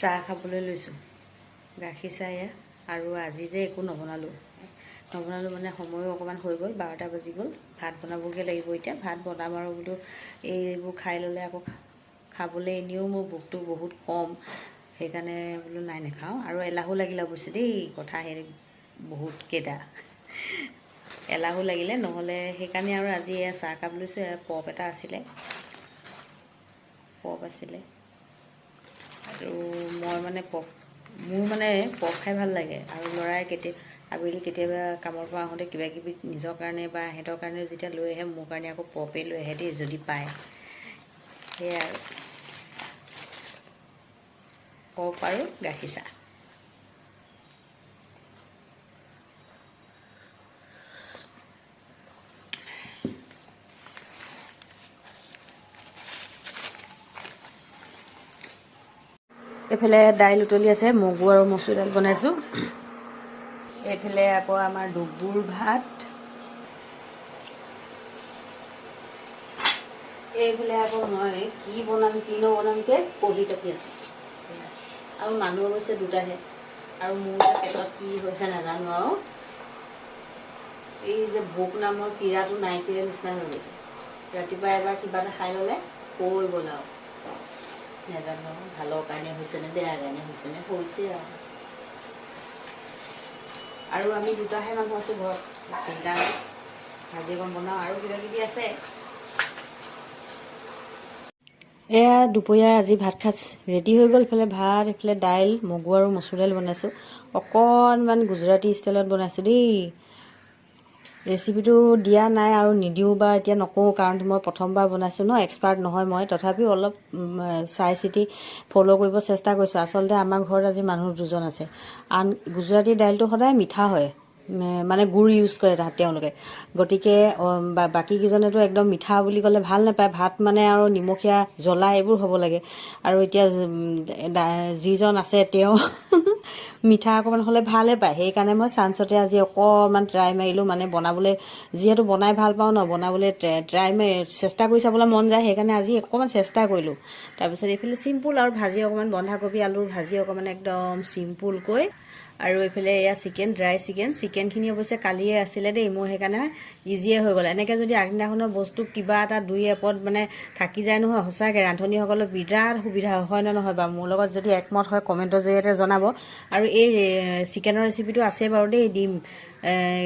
চাহ খাবলৈ লৈছোঁ। গাখীৰ চাহ এয়া। আৰু আজি যে একো নবনালোঁ মানে সময়ো অকণমান হৈ গ'ল, 12টা বাজি গ'ল। ভাত বনাবগৈ লাগিব এতিয়া। ভাত বনাম আৰু বোলো এইবোৰ খাই ল'লে আকৌ খাবলৈ এনেও মোৰ ভোকটো বহুত কম, সেইকাৰণে বোলো নাই নাখাওঁ। আৰু এলাহো লাগিলে অৱশ্যে দেই, কথা হেৰি বহুতকেইটা এলাহো লাগিলে, নহ'লে সেইকাৰণে আৰু আজি এয়া চাহ কাপ লৈছোঁ। পপ এটা আছিলে, পপ আছিলে। আৰু মই মানে মোৰ মানে পপ খাই ভাল লাগে। আৰু ল'ৰাই আবেলি কেতিয়াবা কামৰ পৰা আহোঁতে কিবা কিবি নিজৰ কাৰণে বা সিহঁতৰ কাৰণে যেতিয়া লৈ আহে, মোৰ কাৰণে আকৌ পপেই লৈ আহে দেই, যদি পায়। সেয়াই আৰু পপ আৰু গাখীৰ চাহ। এইফালে দাইল উতলি আছে, মগু আৰু মচুৰ দাইল বনাইছোঁ। এইফালে আকৌ আমাৰ দুবুৰ ভাত। এইফালে আকৌ মই কি বনাম কি নবনামকৈ কবি কাটি আছোঁ। আৰু মানুহ অৱশ্যে দুটাহে, আৰু মোৰ যে পেটত কি হৈছে নাজানো। আৰু এই যে ভোক নামৰ পীড়াটো নাইকিয়া নিচিনা হৈ গৈছে। ৰাতিপুৱা এবাৰ কিবা এটা খাই ল'লে হৈ গ'ল আৰু নাজানো ভালৰ কাৰণে হৈছেনে বেয়াৰ কাৰণে হৈছেনে, হৈছে আৰু আমি দুটাহে মানুহ আছোঁ ঘৰত, চিন্তা নাই। ভাজি অকণ বনাওঁ আৰু কিবা কিবি আছে। এয়া দুপৰীয়াৰ আজি ভাত সাজ ৰেডি হৈ গ'ল। ইফালে ভাত, এইফালে দাইল, মগু আৰু মচুৰ দাইল বনাইছোঁ। অকণমান গুজৰাটী ষ্টাইলত বনাইছোঁ দেই। ৰেচিপিটো দিয়া নাই আৰু নিদিওঁ বা এতিয়া নকওঁ, কাৰণ মই প্ৰথমবাৰ বনাইছোঁ ন, এক্সপাৰ্ট নহয় মই। তথাপিও অলপ চাই চিতি ফ'ল' কৰিব চেষ্টা কৰিছোঁ। আচলতে আমাৰ ঘৰত আজি মানুহ দুজন আছে। গুজৰাটী দাইলটো সদায় মিঠা হয়, মানে গুড় ইউজ কৰে তেওঁলোকে। গতিকে বাকীকেইজনেতো একদম মিঠা বুলি ক'লে ভাল নাপায়। ভাত মানে আৰু নিমখীয়া জ্বলা এইবোৰ হ'ব লাগে। আৰু এতিয়া যিজন আছে তেওঁ মিঠা অকণমান হ'লে ভালে পায়। সেইকাৰণে মই চাঞ্চতে আজি অকণমান ট্ৰাই মাৰিলোঁ, মানে বনাবলৈ যিহেতু বনাই ভাল পাওঁ ন, বনাবলৈ চেষ্টা কৰি চাবলৈ মন যায়। সেইকাৰণে আজি অকণমান চেষ্টা কৰিলোঁ। তাৰপিছত এইফালে চিম্পুল আৰু ভাজি অকণমান, বন্ধাকবি আলুৰ ভাজি অকণমান একদম চিম্পুলকৈ। আৰু এইফালে এয়া ড্ৰাই চিকেনখিনি অৱশ্যে কালিয়ে আছিলে দেই মোৰ, সেইকাৰণে ইজিয়ে হৈ গ'ল। এনেকৈ যদি আগদিনাখনৰ বস্তু কিবা এটা দুই এপদ মানে থাকি যায় নহয়, সঁচাকৈ ৰান্ধনীসকলৰ বিৰাট সুবিধা হয় নে নহয় বাৰু? মোৰ লগত যদি একমত হয় কমেণ্টৰ জৰিয়তে জনাব। আৰু এই চিকেনৰ ৰেচিপিটো আছে বাৰু দেই, দিম।